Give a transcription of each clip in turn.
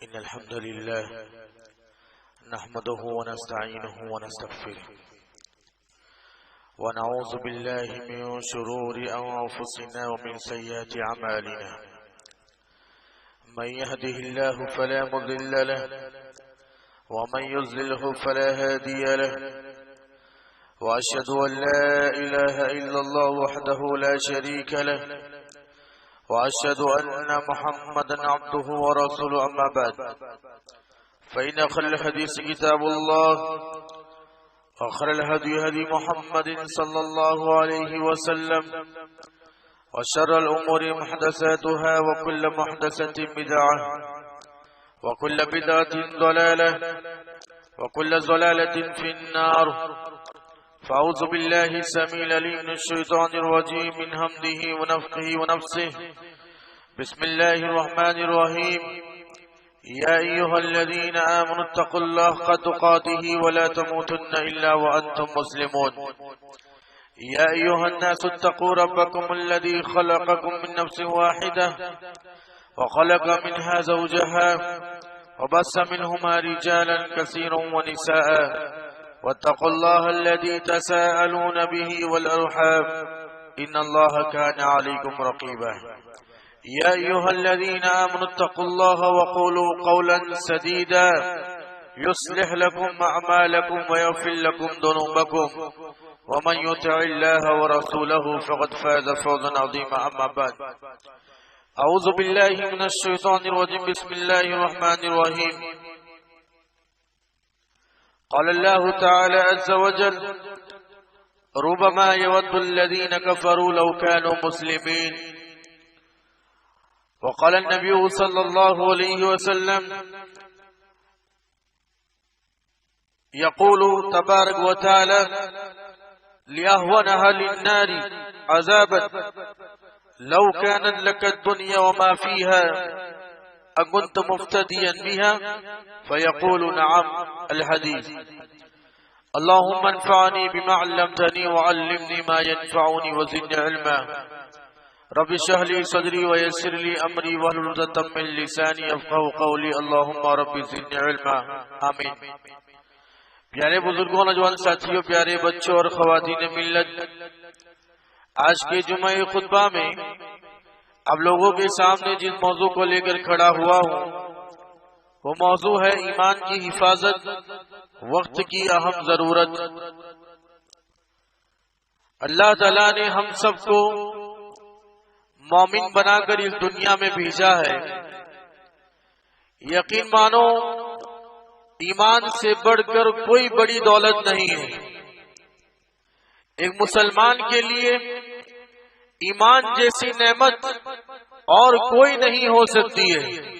إن الحمد لله نحمده ونستعينه ونستغفره ونعوذ بالله من شرور أنفسنا ومن سيئات أعمالنا من يهده الله فلا مضل له ومن يضلله فلا هادي له وأشهد أن لا إله إلا الله وحده لا شريك له وأشهد أن محمدا عبده ورسوله أما بعد فإن خير الحديث كتاب الله وخير الهدي هدي محمد صلى الله عليه وسلم وشر الأمور محدثاتها وكل محدثة بدعة وكل بدعة ضلالة وكل ضلالة في النار فأعوذ بالله السميع العليم من الشيطان الرجيم من همزه ونفخه ونفسه بسم الله الرحمن الرحيم يا أيها الذين آمنوا اتقوا الله حق تقاته ولا تموتن إلا وأنتم مسلمون يا أيها الناس اتقوا ربكم الذي خلقكم من نفس واحدة وخلق منها زوجها وبث منهما رجالا كثيرا ونساء واتقوا الله الذي تساءلون به والأرحام إن الله كان عليكم رقيبا يا أيها الذين آمنوا اتقوا الله وقولوا قولا سديدا يصلح لكم أعمالكم ويغفر لكم ذنوبكم ومن يطع الله ورسوله فقد فاز فوزا عظيما أما بعد أعوذ بالله من الشيطان الرجيم بسم الله الرحمن الرحيم قال الله تعالى عز وجل ربما يود الذين كفروا لو كانوا مسلمين وقال النبي صلى الله عليه وسلم يقول تبارك وتعالى لأهون أهل النار عذابا لو كانت لك الدنيا وما فيها أكنت مفتديا بها فيقول نعم الحديث اللهم انفعني بما علمتني وعلمني ما ينفعني وزدني علما رب اشرح لي صدري ويسر لي امري واحلل عقدة من لساني يفقهوا قولي اللهم رب زدني علما آمین۔ پیارے بزرگوں، نوجوان ساتھیوں، پیارے بچوں اور خواتین ملت، آج کے جمعہ خطبہ میں اب لوگوں کے سامنے جس موضوع کو لے کر کھڑا ہوا ہوں وہ موضوع ہے ایمان کی حفاظت، وقت کی اہم ضرورت۔ اللہ تعالیٰ نے ہم سب کو مومن بنا کر اس دنیا میں بھیجا ہے۔ یقین مانو ایمان سے بڑھ کر کوئی بڑی دولت نہیں ہے۔ ایک مسلمان کے لیے ایمان جیسی نعمت اور کوئی نہیں ہو سکتی ہے۔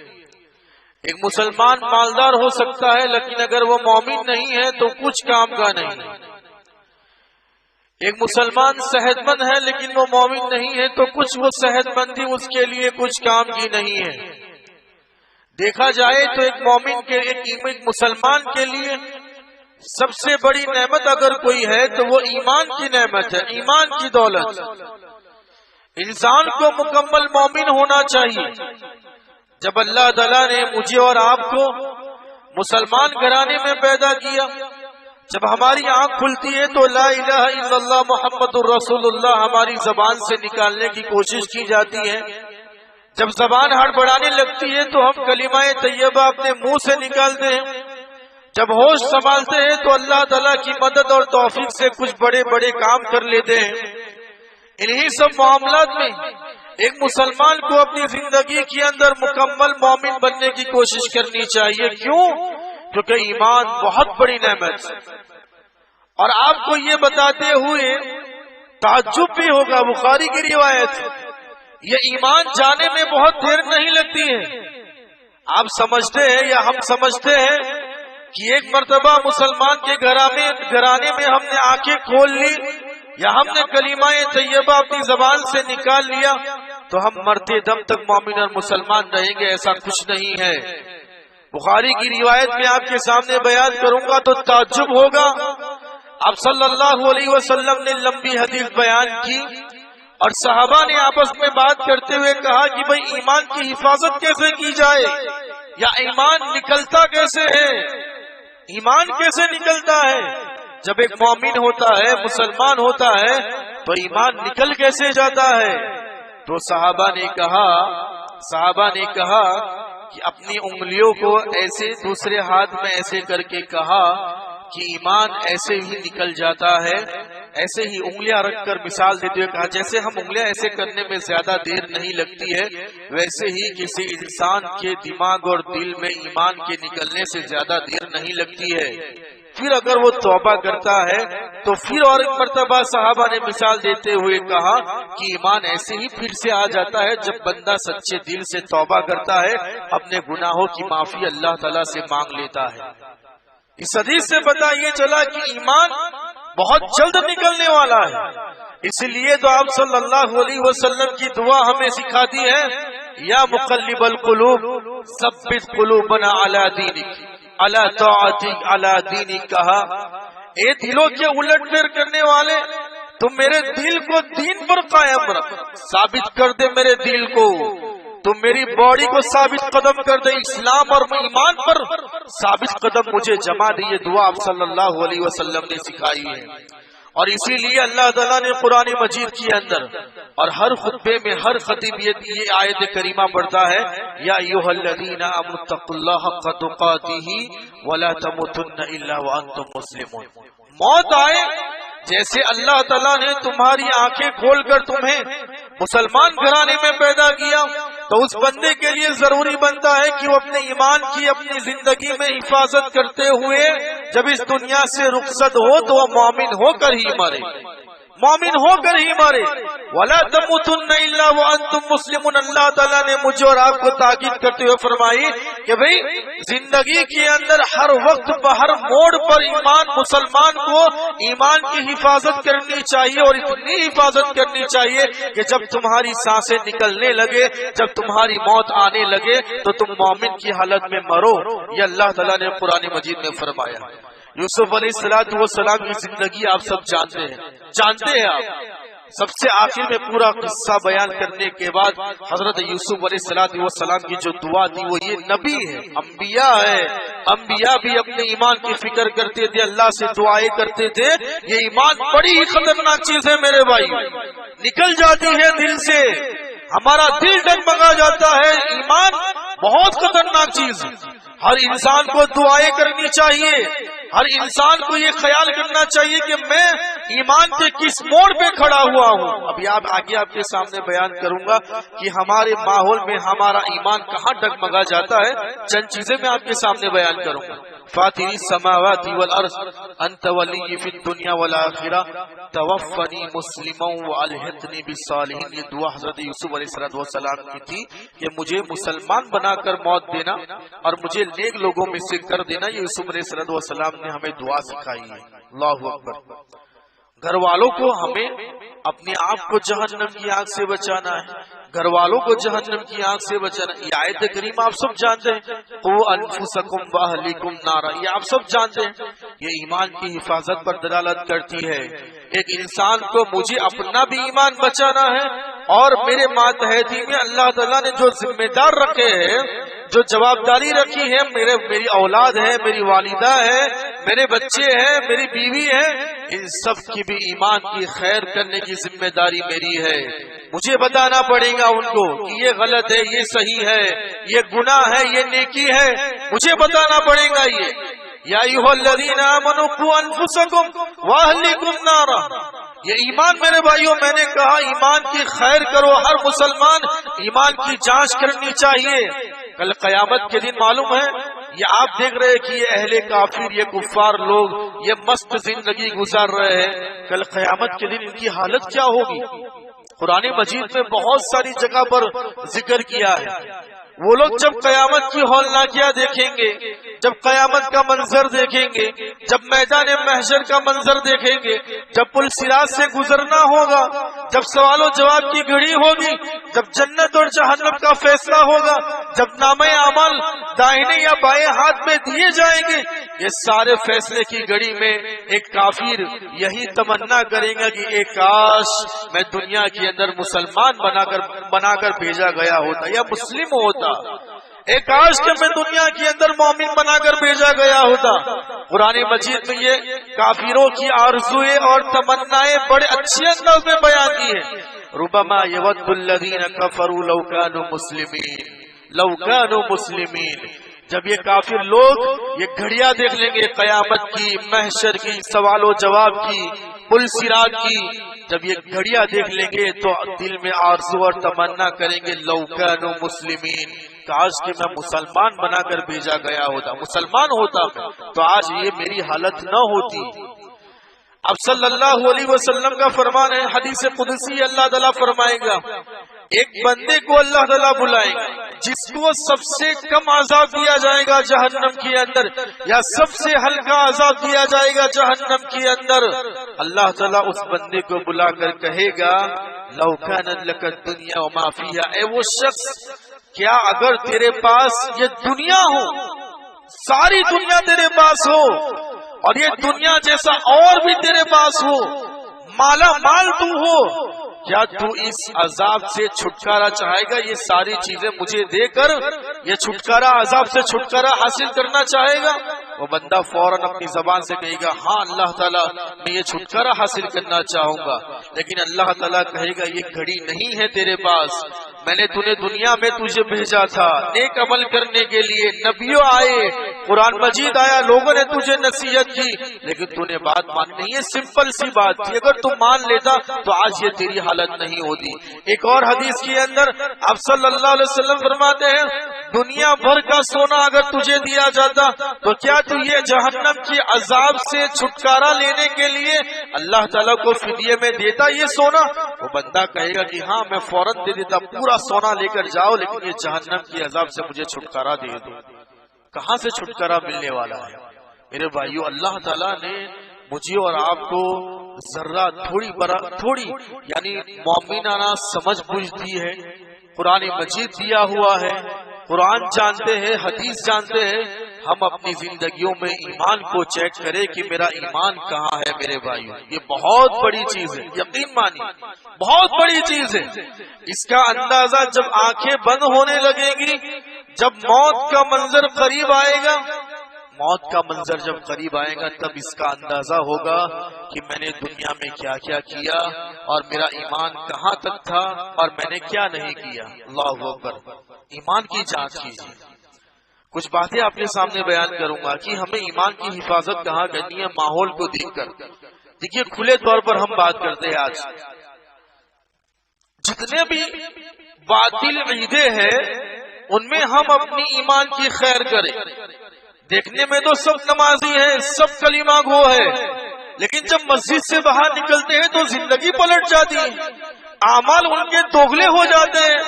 ایک مسلمان مالدار ہو سکتا ہے لیکن اگر وہ مومن نہیں ہے تو کچھ کام کا نہیں۔ ایک مسلمان صحت مند ہے لیکن وہ مومن نہیں ہے تو کچھ وہ صحت مندی اس کے لیے کچھ کام کی نہیں ہے۔ دیکھا جائے تو ایک مومن کے ایک مسلمان کے لیے سب سے بڑی نعمت اگر کوئی ہے تو وہ ایمان کی نعمت ہے، ایمان کی دولت۔ انسان کو مکمل مومن ہونا چاہیے۔ جب اللہ تعالیٰ نے مجھے اور آپ کو مسلمان گھرانے میں پیدا کیا، جب ہماری آنکھ کھلتی ہے تو لا الہ الا اللہ محمد الرسول اللہ ہماری زبان سے نکالنے کی کوشش کی جاتی ہے۔ جب زبان ہڑبڑانے لگتی ہے تو ہم کلمہ طیبہ اپنے منہ سے نکالتے ہیں۔ جب ہوش سنبھالتے ہیں تو اللہ تعالیٰ کی مدد اور توفیق سے کچھ بڑے بڑے کام کر لیتے ہیں۔ انہی سب معاملات میں ایک مسلمان کو اپنی زندگی کے اندر مکمل مومن بننے کی کوشش کرنی چاہیے۔ کیوں؟ کیونکہ ایمان بہت بڑی نعمت ہے۔ اور آپ کو یہ بتاتے ہوئے تعجب بھی ہوگا، بخاری کی روایت، یہ ایمان جانے میں بہت دیر نہیں لگتی ہے۔ آپ سمجھتے ہیں یا ہم سمجھتے ہیں کہ ایک مرتبہ مسلمان کے گھرانے میں ہم نے آنکھیں کھول لی یا ہم نے کلمہ طیبہ اپنی زبان سے نکال لیا تو ہم مرتے دم تک مومن اور مسلمان رہیں گے، ایسا کچھ نہیں ہے۔ بخاری کی روایت میں آپ کے سامنے بیان کروں گا تو تعجب ہوگا۔ آپ صلی اللہ علیہ وسلم نے لمبی حدیث بیان کی اور صحابہ نے آپس میں بات کرتے ہوئے کہا کہ بھئی ایمان کی حفاظت کیسے کی جائے؟ یا ایمان نکلتا کیسے ہے؟ ایمان کیسے نکلتا ہے؟ جب ایک مومن ہوتا ہے، مسلمان ہوتا ہے، تو ایمان نکل کیسے جاتا ہے؟ تو صحابہ نے کہا کہ اپنی انگلیوں کو ایسے دوسرے ہاتھ میں ایسے کر کے کہا کہ ایمان ایسے ہی نکل جاتا ہے. ایسے ہی انگلیاں رکھ کر مثال دیتے ہوئے کہا جیسے ہم انگلیاں ایسے کرنے میں زیادہ دیر نہیں لگتی ہے، ویسے ہی کسی انسان کے دماغ اور دل میں ایمان کے نکلنے سے زیادہ دیر نہیں لگتی ہے. پھر اگر وہ توبہ کرتا ہے تو پھر اور ایک مرتبہ صحابہ نے مثال دیتے ہوئے کہا کہ ایمان ایسے ہی پھر سے آ جاتا ہے جب بندہ سچے دل سے توبہ کرتا ہے، اپنے گناہوں کی معافی اللہ تعالیٰ سے مانگ لیتا ہے. اس حدیث سے پتہ یہ چلا کہ ایمان بہت جلد نکلنے والا ہے. اس لیے تو آپ صلی اللہ علیہ وسلم کی دعا ہمیں سکھاتی ہے، یا مقلب القلوب ثبت قلوبنا علی دینک علی طاعتک علی دینک. کہا اے دلوں کے الٹ پھیر کرنے والے، تم میرے دل کو دین پر قائم رکھ، ثابت کر دے میرے دل کو، تم میری باڈی کو ثابت قدم کر دے، اسلام اور ایمان پر ثابت قدم مجھے جما دے. یہ دعا آپ صلی اللہ علیہ وسلم نے سکھائی ہے. اور اسی لیے اللہ تعالیٰ نے قرآن مجید کے اندر اور ہر خطبے میں ہر خطیب یہ آیت کریمہ پڑھتا ہے، یا ایھا الذین آمنوا اتقوا اللہ حق تقاتہ ولا تموتن الا وانتم مسلمون. موت آئے جیسے اللہ تعالیٰ نے تمہاری آنکھیں کھول کر تمہیں مسلمان گھرانے میں پیدا کیا، تو اس بندے کے لیے ضروری بنتا ہے کہ وہ اپنے ایمان کی اپنی زندگی میں حفاظت کرتے ہوئے جب اس دنیا سے رخصت ہو تو وہ مومن ہو کر ہی مرے، مومن ہو کر ہی مرے. وَلَا تَمُوتُنَّ إِلَّا وَأَنْتُمْ مُسْلِمُونَ. اللہ تعالیٰ نے مجھے اور آپ کو تاکید کرتے ہوئے فرمائی کہ بھئی زندگی کے اندر ہر وقت ہر موڑ پر مسلمان کو ایمان کی حفاظت کرنی چاہیے، اور اتنی حفاظت کرنی چاہیے کہ جب تمہاری سانسیں نکلنے لگے، جب تمہاری موت آنے لگے تو تم مومن کی حالت میں مرو. یہ اللہ تعالیٰ نے قرآن مجید میں فرمایا. یوسف علیہ السلام کی زندگی آپ سب جانتے ہیں آپ. سب سے آخر میں پورا قصہ بیان کرنے کے بعد حضرت یوسف علیہ السلام کی جو دعا تھی وہ یہ نبی ہے، انبیاء ہے، انبیاء بھی اپنے ایمان کی فکر کرتے تھے، اللہ سے دعائیں کرتے تھے. یہ ایمان بڑی ہی خطرناک چیز ہے میرے بھائی، نکل جاتی ہے دل سے، ہمارا دل ڈگمگا جاتا ہے. ایمان بہت خطرناک چیز ہے. ہر انسان کو دعائیں کرنی چاہیے، ہر انسان کو یہ خیال کرنا چاہیے کہ میں ایمان کے کس موڑ پہ کھڑا ہوا ہوں. ابھی آگے آپ کے سامنے بیان کروں گا کہ ہمارے ماحول میں ہمارا ایمان کہاں ڈگمگا جاتا ہے. چند چیزیں میں آپ کے سامنے بیان کروں گا. فاطر السماوات والارض انت ولی فی الدنیا والآخرہ توفنی مسلما والحقنی بالصالحین. یہ دعا حضرت یوسف علیہ السلام کی تھی کہ مجھے مسلمان بنا کر موت دینا اور مجھے نیک لوگوں میں سے کر دینا. یہ یوسف علیہ السلام نے ہمیں دعا سکھائی ہے. اللہ اکبر. گھر والوں کو ہمیں اپنے آپ کو جہنم کی آگ سے بچانا ہے، گھر والوں کو جہنم کی آگ سے بچانا. یہ آیت کریمہ آپ سب جانتے ہیں، قوا انفسکم واہلیکم نارا. یہ آپ سب جانتے ہیں. یہ ایمان کی حفاظت پر دلالت کرتی ہے. ایک انسان کو مجھے اپنا بھی ایمان بچانا ہے، اور میرے ماتحتی میں اللہ تعالیٰ نے جو ذمہ دار رکھے ہیں، جو جوابداری رکھی ہے، میری اولاد ہے، میری والدہ ہے، میرے بچے ہیں، میری بیوی ہے، ان سب کی بھی ایمان کی خیر کرنے کی ذمہ داری میری ہے. مجھے بتانا پڑے گا ان کو کہ یہ غلط ہے، یہ صحیح ہے، یہ گناہ ہے، یہ نیکی ہے. مجھے بتانا پڑے گا. یہ یا ایھا الذین آمنوا قوا انفسکم واہلیکم نارا. یہ ایمان میرے بھائیوں، میں نے کہا ایمان کی خیر کرو. ہر مسلمان ایمان کی جانچ کرنی چاہیے. کل قیامت کے دن معلوم ہے، یہ آپ دیکھ رہے کہ یہ اہل کافر، یہ کفار لوگ یہ مست زندگی گزار رہے ہیں. کل قیامت کے دن ان کی حالت کیا ہوگی؟ قرآن مجید میں بہت ساری جگہ پر ذکر کیا ہے. وہ لوگ جب قیامت کی ہولناکیاں دیکھیں گے، جب قیامت کا منظر دیکھیں گے، جب میدان محشر کا منظر دیکھیں گے، جب پل صراط سے گزرنا ہوگا، جب سوال و جواب کی گھڑی ہوگی، جب جنت اور جہنم کا فیصلہ ہوگا، جب نامہ اعمال دائیں یا بائیں ہاتھ میں دیے جائیں گے، یہ سارے فیصلے کی گھڑی میں ایک کافر یہی تمنا کرے گا کہ ایک کاش میں دنیا کے اندر مسلمان بنا کر بھیجا گیا ہوتا یا مسلم ہوتا. ایک کاش کہ میں دنیا کے اندر مومن بنا کر بھیجا گیا ہوتا۔ قرآن مجید میں یہ کافروں کی آرزویں اور تمنائیں بڑے اچھے انداز میں بیان کی ہے۔ ربما یود الذین کفروا لو کانوا مسلمین، لو کانوا مسلمین۔ جب یہ کافر لوگ یہ گھڑیاں دیکھ لیں گے قیامت کی، محشر کی، سوال و جواب کی، پل صراط کی، جب یہ گھڑیاں دیکھ لیں گے تو دل میں آرزو اور تمنا کریں گے لو کانوا مسلمین، کاش کہ میں مسلمان بنا کر بھیجا گیا ہوتا، مسلمان ہوتا تو آج یہ میری حالت نہ ہوتی۔ اب صلی اللہ علیہ وسلم کا فرمان ہے، حدیث قدسی اللہ تعالیٰ فرمائے گا ایک بندے کو اللہ تعالیٰ بلائے گا جس کو سب سے کم عذاب دیا جائے گا جہنم کے اندر، یا سب سے ہلکا عذاب دیا جائے گا جہنم کے اندر۔ اللہ تعالیٰ اس بندے کو بلا کر کہے گا لو کانت لک الدنیا وما فیہا، اے وہ شخص کیا اگر تیرے پاس یہ دنیا ہو، ساری دنیا تیرے پاس ہو، اور یہ دنیا جیسا اور بھی تیرے پاس ہو، مالا مال تو ہو، کیا تو اس عذاب سے چھٹکارا چاہے گا؟ یہ ساری چیزیں مجھے دے کر یہ چھٹکارا، عذاب سے چھٹکارا حاصل کرنا چاہے گا؟ وہ بندہ فوراً اپنی زبان سے کہے گا ہاں اللہ تعالیٰ میں یہ چھٹکارا حاصل کرنا چاہوں گا، لیکن اللہ تعالیٰ کہے گا یہ گھڑی نہیں ہے تیرے پاس، میں نے تجھے دنیا میں تجھے بھیجا تھا نیک عمل کرنے کے لیے، نبیوں آئے، قرآن مجید آیا، لوگوں نے تجھے نصیحت کی، لیکن تو نے بات مان نہیں، یہ سمپل سی بات تھی، اگر تو مان لیتا تو آج یہ تیری حالت نہیں ہوتی۔ ایک اور حدیث کے اندر آپ صلی اللہ علیہ وسلم فرماتے ہیں دنیا بھر کا سونا اگر تجھے دیا جاتا تو کیا تو یہ جہنم کی عذاب سے چھٹکارا لینے کے لیے اللہ تعالیٰ کو فدیے میں دیتا یہ سونا؟ وہ بندہ کہے گا کہ ہاں میں فوراً دے دیتا، پورا سونا لے کر جاؤ، لیکن یہ جہنم کی عذاب سے مجھے چھٹکارا دے دو۔ کہاں سے چھٹکارا ملنے والا ہے میرے بھائیو؟ اللہ تعالیٰ نے مجھے اور آپ کو ذرہ تھوڑی یعنی مومنانہ سمجھ بوجھ دی ہے، قرآن مجید دیا ہوا ہے، قرآن جانتے ہیں، حدیث جانتے ہیں، ہم اپنی زندگیوں میں ایمان کو چیک کریں کہ میرا ایمان کہاں ہے میرے بھائیو۔ یہ بہت بڑی چیز ہے، یقین مانی بہت بڑی چیز ہے۔ اس کا اندازہ جب آنکھیں بند ہونے لگے گی، جب موت کا منظر قریب آئے گا، موت کا منظر جب قریب آئے گا تب اس کا اندازہ ہوگا کہ میں نے دنیا میں کیا کیا کیا اور میرا ایمان کہاں تک تھا اور میں نے کیا نہیں کیا۔ اللہ اکبر، ایمان کی جانچ کیجیے۔ کچھ باتیں آپ کے سامنے بیان کروں گا کہ ہمیں ایمان کی حفاظت کہاں کرنی ہے ماحول کو دیکھ کر۔ دیکھیے کھلے طور پر ہم بات کرتے ہیں، آج جتنے بھی باطل عقیدے ہیں ان میں ہم اپنی ایمان کی خیر کریں۔ دیکھنے میں تو سب نمازی ہیں، سب کلمہ گو ہے، لیکن جب مسجد سے باہر نکلتے ہیں تو زندگی پلٹ جاتی ہے، اعمال ان کے دوگلے ہو جاتے ہیں۔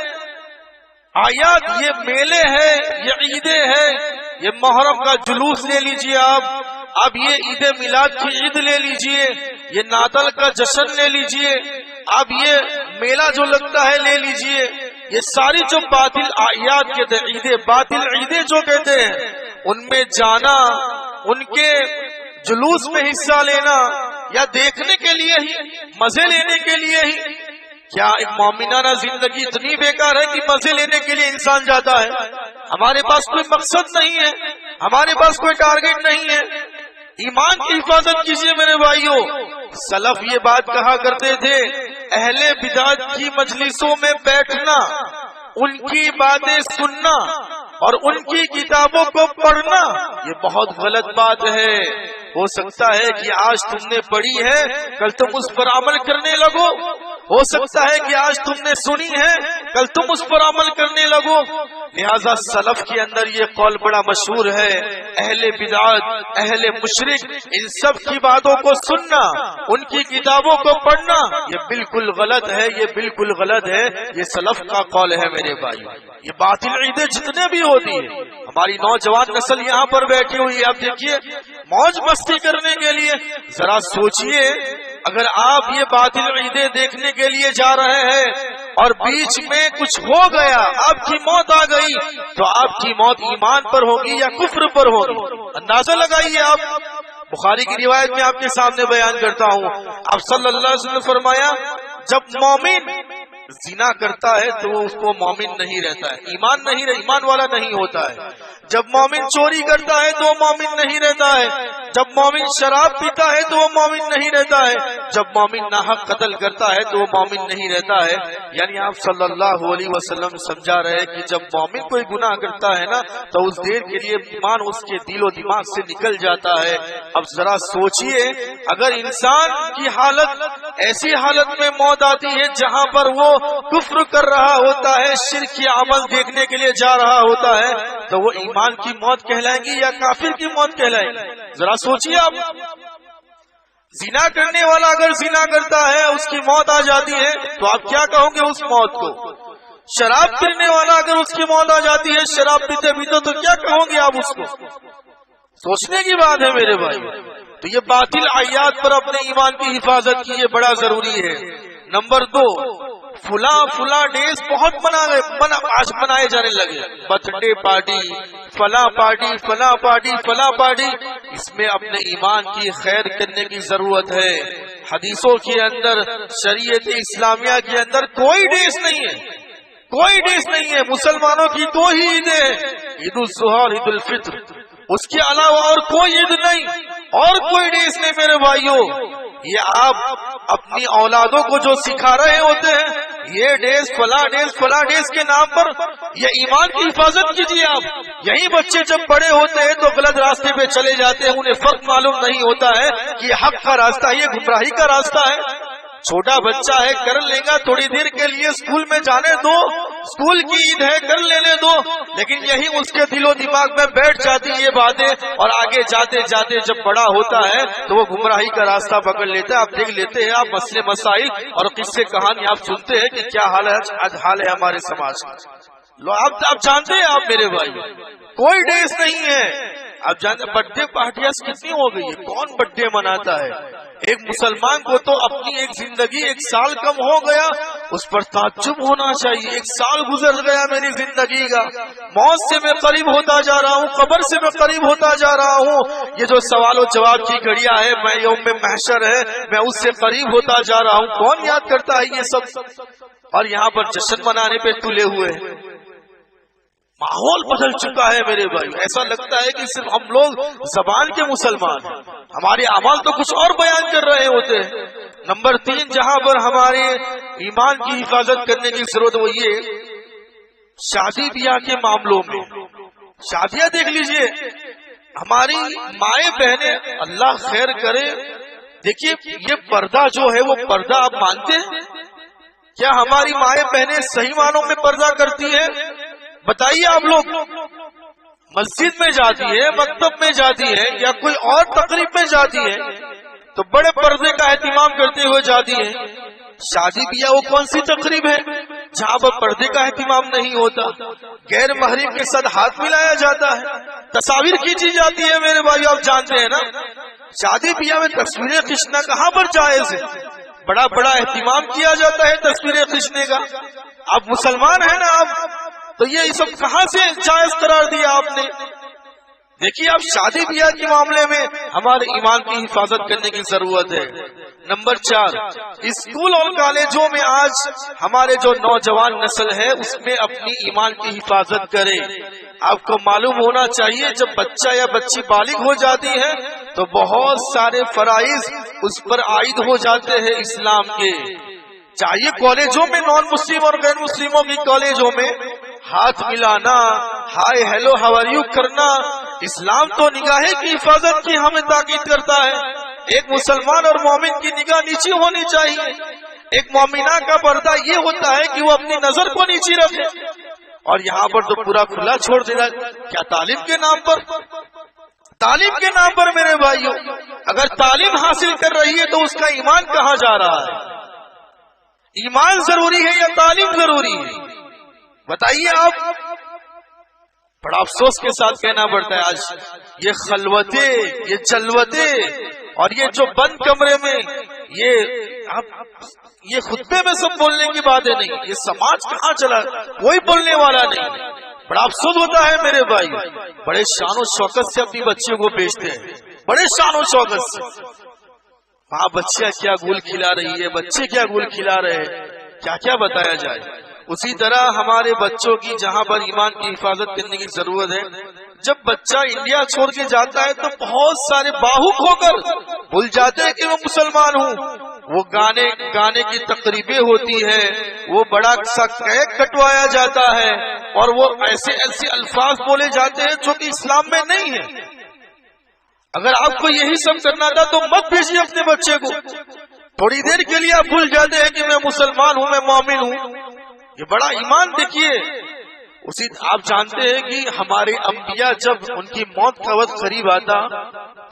آیات یہ میلے ہیں، یہ عیدیں ہیں، یہ محرم کا جلوس لے لیجئے اب یہ عید میلاد کی عید لے لیجئے، یہ ناتل کا جشن لے لیجئے، اب یہ میلہ جو لگتا ہے لے لیجئے، یہ ساری جو باطل آیات کہتے ہیں، عیدیں باطل عیدیں جو کہتے ہیں، ان میں جانا، ان کے جلوس میں حصہ لینا یا دیکھنے کے لیے ہی، مزے لینے کے لیے ہی، کیا ایک مومنانہ زندگی اتنی بیکار ہے کہ مزے لینے کے لیے انسان جاتا ہے؟ ہمارے پاس کوئی مقصد نہیں ہے، ہمارے پاس کوئی ٹارگٹ نہیں ہے۔ ایمان کی حفاظت کیجیے میرے بھائیوں۔ سلف یہ بات کہا کرتے تھے اہل بدعت کی مجلسوں میں بیٹھنا، ان کی باتیں سننا اور ان کی کتابوں کو پڑھنا یہ بہت غلط بات ہے۔ ہو سکتا ہے کہ آج تم نے پڑھی ہے کل تم اس پر عمل کرنے لگو، ہو سکتا ہے کہ آج تم نے سنی ہے کل تم اس پر عمل کرنے لگو۔ لہذا سلف کے اندر یہ قول بڑا مشہور ہے، اہل بدعت، اہل مشرک، ان سب کی باتوں کو سننا، ان کی کتابوں کو پڑھنا یہ بالکل غلط ہے، یہ بالکل غلط ہے، یہ سلف کا قول ہے میرے بھائی۔ یہ باطل عیدیں جتنے بھی ہوتی ہیں، ہماری نوجوان نسل یہاں پر بیٹھی ہوئی ہے، آپ دیکھیے موج مستی کرنے کے لیے، ذرا سوچئے اگر آپ یہ باطل عیدیں دیکھنے کے لیے جا رہے ہیں اور بیچ میں کچھ ہو گیا، آپ کی موت آ گئی، تو آپ کی موت ایمان پر ہوگی یا کفر پر ہوگی؟ اندازہ لگائیے آپ۔ بخاری کی روایت میں آپ کے سامنے بیان کرتا ہوں، آپ صلی اللہ علیہ وسلم نے فرمایا جب مومن زنا کرتا ہے تو وہ اس کو مومن نہیں رہتا ہے، ایمان والا نہیں ہوتا ہے۔ جب مومن چوری کرتا ہے تو وہ مومن نہیں رہتا ہے، جب مومن شراب پیتا ہے تو وہ مومن نہیں رہتا ہے، جب مومن ناحق قتل کرتا ہے تو وہ مومن نہیں رہتا ہے۔ یعنی آپ صلی اللہ علیہ وسلم سمجھا رہے کہ جب مومن کوئی گناہ کرتا ہے نا تو اس دیر کے لیے ایمان اس کے دل و دماغ سے نکل جاتا ہے۔ اب ذرا سوچئے، اگر انسان کی حالت ایسی حالت میں موت آتی ہے جہاں پر وہ کفر کر رہا ہوتا ہے، شرک کی عمل دیکھنے کے لیے جا رہا ہوتا ہے، تو وہ ایمان کی موت کہلائیں گی یا کافر کی موت کہلائیں گی؟ ذرا سوچئے آپ۔ زنا کرنے والا اگر زنا کرتا ہے اس کی موت آ جاتی ہے تو آپ کیا کہو گے اس موت کو؟ شراب پینے والا اگر اس کی موت آ جاتی ہے شراب پیتے پیتے تو کیا کہو گے آپ اس کو؟ سوچنے کی بات ہے میرے بھائی۔ تو یہ باطل آیات پر اپنے ایمان کی حفاظت کی، یہ بڑا ضروری ہے۔ نمبر 2، فلاں ڈیز بہت آج منائے جانے لگے، برتھ ڈے پارٹی، فلاں پارٹی، فلاں پارٹی، فلاں پارٹی۔ اس میں اپنے ایمان کی خیر کرنے کی ضرورت ہے۔ حدیثوں کے اندر، شریعت اسلامیہ کے اندر کوئی ڈیز نہیں ہے، کوئی ڈیز نہیں ہے۔ مسلمانوں کی 2 ہی عیدیں، عید الاضحیٰ اور عید الفطر، اس کے علاوہ اور کوئی عید نہیں، اور کوئی ڈیز نہیں میرے بھائیوں۔ یہ آپ اپنی اولادوں کو جو سکھا رہے ہوتے ہیں، یہ ڈیز فلاں ڈیز کے نام پر، یہ ایمان کی حفاظت کیجیے آپ۔ یہی بچے جب بڑے ہوتے ہیں تو غلط راستے پہ چلے جاتے ہیں، انہیں فرق معلوم نہیں ہوتا ہے کہ یہ حق کا راستہ ہے، یہ گمراہی کا راستہ ہے۔ چھوٹا بچہ ہے، کر لے گا، تھوڑی دیر کے لیے اسکول میں جانے دو، اسکول کی عید ہے، کر لینے دو، لیکن یہی اس کے دل و دماغ میں بیٹھ جاتی یہ باتیں، اور آگے جاتے جاتے جب بڑا ہوتا ہے تو وہ گمراہی کا راستہ پکڑ لیتا ہے۔ آپ دیکھ لیتے ہیں، آپ مسئلے مسائل اور قصے کہانی آپ سنتے ہیں کہ کیا حال ہے ہمارے سماج کا۔ آپ جانتے ہیں آپ میرے بھائی، کوئی ڈیز نہیں ہے۔ آپ جانتے ہیں برتھ ڈے پارٹیاں کتنی ہو گئی ہے، کون برتھ ڈے مناتا ہے؟ ایک مسلمان کو تو اپنی ایک زندگی 1 سال کم ہو گیا اس پر تعجب ہونا چاہیے۔ 1 سال گزر گیا میری زندگی کا، موت سے میں قریب ہوتا جا رہا ہوں، قبر سے میں قریب ہوتا جا رہا ہوں۔ یہ جو سوال و جواب کی گھڑیاں ہے، میں یوم محشر ہے، میں اس سے قریب ہوتا جا رہا ہوں۔ کون یاد کرتا ہے یہ سب؟ اور یہاں پر جشن منانے پہ تلے ہوئے ہیں۔ ماحول بدل چکا ہے میرے بھائی، ایسا لگتا ہے کہ صرف ہم لوگ زبان کے مسلمان ہیں، ہمارے اعمال تو کچھ اور بیان کر رہے ہوتے ہیں۔ نمبر 3 جہاں پر ہمارے ایمان کی حفاظت کرنے کی ضرورت وہ یہ، شادی بیاہ کے معاملوں میں شادیاں دیکھ لیجئے، ہماری مائیں بہنیں اللہ خیر کرے، دیکھیے یہ پردہ جو ہے وہ پردہ آپ مانتے ہیں؟ کیا ہماری مائیں بہنیں صحیح معنوں میں پردہ کرتی ہیں؟ بتائیے آپ لوگ۔ مسجد میں جاتی ہے، مکتب میں جاتی ہے، یا کوئی اور تقریب میں جاتی ہے تو بڑے پردے کا اہتمام کرتے ہوئے جاتی ہے۔ شادی بیاہ وہ کون سی تقریب ہے جہاں پر پردے کا اہتمام نہیں ہوتا؟ غیر محرم کے ساتھ ہاتھ ملایا جاتا ہے، تصاویر کھینچی جاتی ہے میرے بھائی، آپ جانتے ہیں نا۔ شادی بیاہ میں تصویریں کھینچنا کہاں پر جائز ہے؟ بڑا اہتمام کیا جاتا ہے تصویریں کھینچنے کا۔ آپ مسلمان ہیں نا آپ، تو یہ سب کہاں سے جائز قرار دیا آپ نے؟ دیکھیے اب شادی بیاہ کے معاملے میں ہمارے ایمان کی حفاظت کرنے کی ضرورت ہے۔ نمبر 4 اسکول اور کالجوں میں آج ہمارے جو نوجوان نسل ہے اس میں اپنی ایمان کی حفاظت کرے۔ آپ کو معلوم ہونا چاہیے جب بچہ یا بچی بالغ ہو جاتی ہے تو بہت سارے فرائض اس پر عائد ہو جاتے ہیں اسلام کے۔ چاہیے کالجوں میں نان مسلم اور غیر مسلموں کی کالجوں میں ہاتھ ملانا، hi hello how are you کرنا، اسلام تو نگاہ کی حفاظت کی ہمیں تاکید کرتا ہے۔ ایک مسلمان اور مومن کی نگاہ نیچی ہونی چاہیے۔ ایک مومنہ کا پردہ یہ ہوتا ہے کہ وہ اپنی نظر کو نیچی رکھے، اور یہاں پر تو پورا کھلا چھوڑ دینا۔ کیا تعلیم کے نام پر؟ تعلیم کے نام پر میرے بھائیوں، اگر تعلیم حاصل کر رہی ہے تو اس کا ایمان کہاں جا رہا ہے؟ ایمان ضروری ہے یا تعلیم ضروری ہے؟ بتائیے آپ۔ بڑا افسوس کے ساتھ کہنا پڑتا ہے آج یہ خلوتیں، یہ جلوتیں، اور یہ جو بند کمرے میں یہ خطبے میں سب بولنے کی باتیں نہیں، یہ سماج کہاں چلا، کوئی بولنے والا نہیں۔ بڑا افسوس ہوتا ہے میرے بھائی، بڑے شان و شوکت سے اپنی بچیوں کو بیچتے ہیں، بڑے شان و شوکت سے۔ ہاں بچیاں کیا گول کھلا رہی ہے، بچے کیا گول کھلا رہے ہیں، کیا کیا بتایا جائے. اسی طرح ہمارے بچوں کی جہاں پر ایمان کی حفاظت کرنے کی ضرورت ہے، جب بچہ انڈیا چھوڑ کے جاتا ہے تو بہت سارے باہوک ہو کر بھول جاتے ہیں کہ وہ مسلمان ہوں. وہ گانے کی تقریبیں ہوتی ہے، وہ بڑا سا کیک کٹوایا جاتا ہے اور وہ ایسے الفاظ بولے جاتے ہیں جو کہ اسلام میں نہیں ہے. اگر آپ کو یہی سب کرنا تھا تو مت بھیجیے اپنے بچے کو. تھوڑی دیر کے لیے آپ بھول جاتے ہیں کہ میں مسلمان ہوں، میں مومن ہوں. یہ بڑا ایمان دیکھیے. آپ جانتے ہیں کہ ہمارے انبیاء جب ان کی موت کا وقت قریب آتا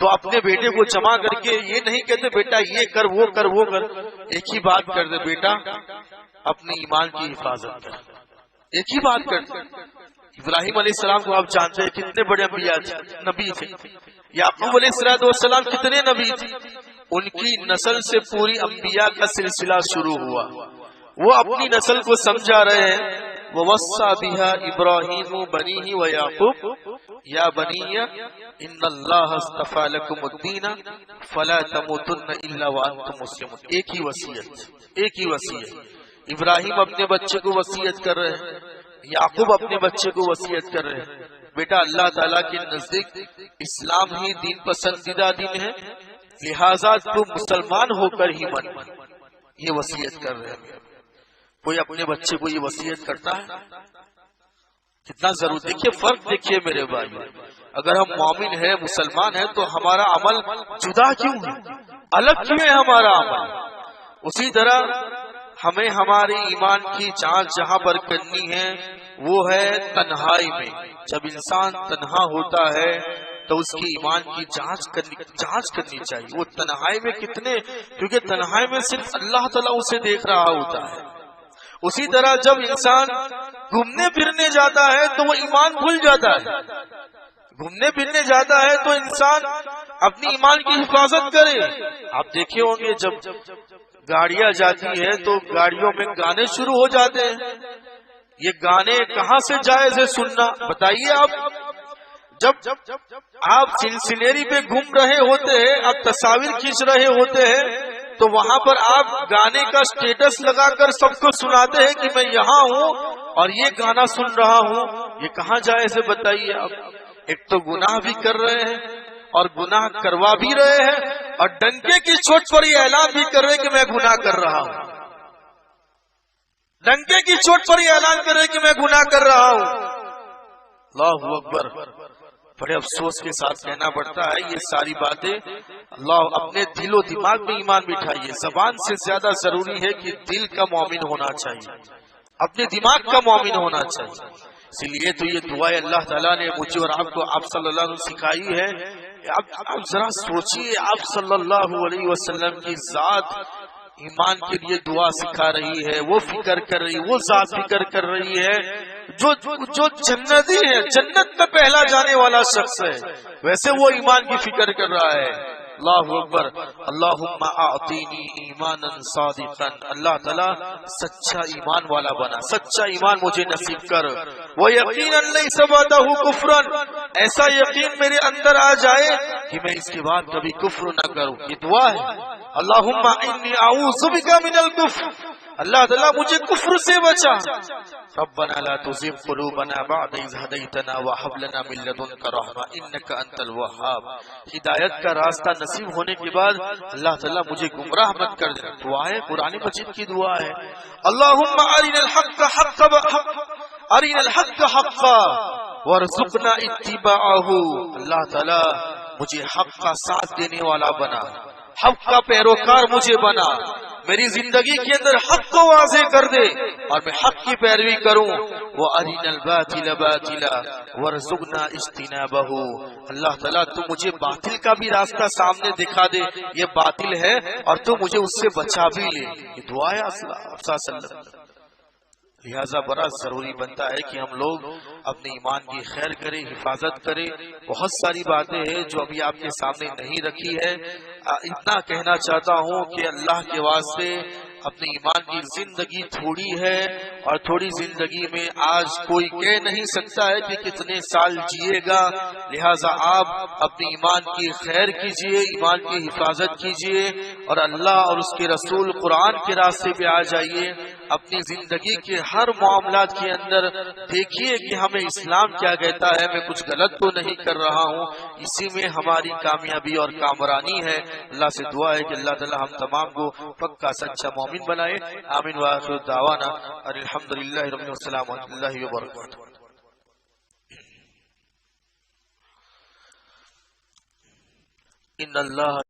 تو اپنے بیٹے کو جمع کر کے یہ نہیں کہتے بیٹا یہ کر وہ کر وہ کر، ایک ہی بات کر دے، بیٹا اپنے ایمان کی حفاظت کر. ایک ہی بات کر دے. ابراہیم علیہ السلام کو آپ جانتے ہیں کتنے بڑے انبیاء نبی تھے. یعقوب علیہ السلام کتنے نبی تھے. ان کی نسل سے پوری انبیاء کا سلسلہ شروع ہوا. وہ اپنی نسل کو سمجھا رہے ہیں. وَوَصَّى بِهَا إِبْرَاهِيمُ بَنِيهِ وَيَعْقُوبُ يَا بَنِيَّ إِنَّ اللَّهَ اصْطَفَى لَكُمُ الدِّينَ فَلَا تَمُوتُنَّ إِلَّا وَأَنْتُمْ مُسْلِمُونَ. ایک ہی وصیت. ابراہیم اپنے بچے کو وصیت کر رہے ہیں، یعقوب اپنے بچے کو وصیت کر رہے ہیں، بیٹا اللہ تعالیٰ کے نزدیک اسلام ہی دین پسندیدہ دین ہے، لہذا تم مسلمان ہو کر ہی من. یہ وصیت کر رہے ہیں. کوئی اپنے بچے کو یہ وصیت کرتا ہے؟ کتنا ضرور. دیکھیے فرق دیکھیے میرے بھائی. اگر ہم مومن ہیں، مسلمان ہیں، تو ہمارا عمل جدا کیوں ہے، الگ کیوں ہے ہمارا عمل. اسی طرح ہمیں ہمارے ایمان کی جانچ جہاں پر کرنی ہے وہ ہے تنہائی میں. جب انسان تنہا ہوتا ہے تو اس کی ایمان کی جانچ کرنی چاہیے. وہ تنہائی میں کتنے، کیونکہ تنہائی میں صرف اللہ تعالیٰ اسے دیکھ رہا ہوتا ہے. اسی طرح جب انسان گھومنے پھرنے جاتا ہے تو وہ ایمان بھول جاتا ہے. گھومنے پھرنے جاتا ہے تو انسان اپنی ایمان کی حفاظت کرے. آپ دیکھے ہوں گے جب گاڑیاں جاتی ہیں تو گاڑیوں میں گانے شروع ہو جاتے ہیں. یہ گانے کہاں سے جائز ہے سننا بتائیے. جب آپ سنسنیری پہ گھوم رہے ہوتے ہیں، آپ تصاویر کھینچ رہے ہوتے ہیں، تو وہاں پر آپ گانے کا سٹیٹس لگا کر سب کو سناتے ہیں کہ میں یہاں ہوں اور یہ گانا سن رہا ہوں. یہ کہاں جائز ہے بتائیے. آپ ایک تو گناہ بھی کر رہے ہیں اور گناہ کروا بھی رہے ہیں، اور ڈنکے کی چوٹ پر یہ اعلان بھی کر رہے ہیں کہ میں گناہ کر رہا ہوں. ڈنکے کی چوٹ پر یہ اعلان کر رہے ہیں کہ میں گناہ کر رہا ہوں. اللہ اکبر. بڑے افسوس کے ساتھ کہنا پڑتا ہے یہ ساری باتیں. اللہ اپنے دل و دماغ میں ایمان بٹھائیے. زبان سے زیادہ ضروری ہے کہ دل کا مومن ہونا چاہیے، اپنے دماغ کا مومن ہونا چاہیے. اسی لیے تو یہ دعا اللہ تعالیٰ نے مجھے اور آپ کو آپ صلی اللہ علیہ وسلم سکھائی ہے. آپ ذرا سوچئے، آپ صلی اللہ علیہ وسلم کی ذات ایمان کے لیے دعا سکھا رہی ہے، وہ فکر کر رہی ہے، وہ ذات فکر کر رہی ہے جو جنتی ہے، جنت میں پہلا جانے والا شخص ہے، ویسے وہ ایمان کی فکر کر رہا ہے. اللہ اکبر. اللہم اعطینی ایمانا صادقا. اللہ تعالیٰ سچا ایمان والا بنا، سچا ایمان مجھے نصیب کر. وَيَقِينًا لَيْسَ بَعْدَهُ كُفْرًا. ایسا یقین میرے اندر آ جائے کہ میں اس کے بعد کبھی کفر نہ کروں. یہ دعا ہے. اللہم انی اعوذ بک من الکفر. اللہ تعالیٰ مجھے کفر سے بچا. ربنا لا تزغ قلوبنا بعد اذ هديتنا وهب لنا من لدنك رحمة انك انت الوهاب. ہدایت کا راستہ نصیب ہونے کے بعد اللہ تعالیٰ مجھے گمراہ مت کر دے. دعا ہے، قرآن مجید کی دعا ہے. اللهم ارنا الحق حقا ارنا الحق حقا وارزقنا اتباعه. اللہ تعالیٰ مجھے حق کا ساتھ دینے والا بنا، حق کا پیروکار مجھے بنا. میری زندگی کے اندر حق کو واضح کر دے اور میں حق کی پیروی کروں. وَأَرِنَا الْبَاطِلَ بَاطِلًا وَارْزُقْنَا اجْتِنَابَهُ. اللہ تعالیٰ تو مجھے باطل کا بھی راستہ سامنے دکھا دے، یہ باطل ہے اور تو مجھے اس سے بچا بھی لے. یہ دعا ہے صلی اللہ علیہ وسلم. لہذا بڑا ضروری بنتا ہے کہ ہم لوگ اپنے ایمان کی خیر کریں، حفاظت کریں. بہت ساری باتیں ہیں جو ابھی آپ کے سامنے نہیں رکھی ہے. اتنا کہنا چاہتا ہوں کہ اللہ کے واسطے اپنے ایمان کی زندگی تھوڑی ہے، اور تھوڑی زندگی میں آج کوئی کہہ نہیں سکتا ہے کہ کتنے سال جیے گا. لہٰذا آپ اپنے ایمان کی خیر کیجئے، ایمان کی حفاظت کیجئے، اور اللہ اور اس کے رسول قرآن کے راستے پہ آ جائیے. اپنی زندگی کے ہر معاملات کے اندر دیکھیے کہ ہمیں اسلام کیا کہتا ہے، میں کچھ غلط تو نہیں کر رہا ہوں، اسی میں ہماری کامیابی اور کامرانی ہے۔ اللہ سے دعا ہے کہ اللہ تعالی ہم تمام کو پکا سچا مومن بنائے۔ آمین وآخر دعوانا الحمدللہ رب العالمین والسلام علیکم ورحمۃ اللہ وبرکاتہ۔ ان اللہ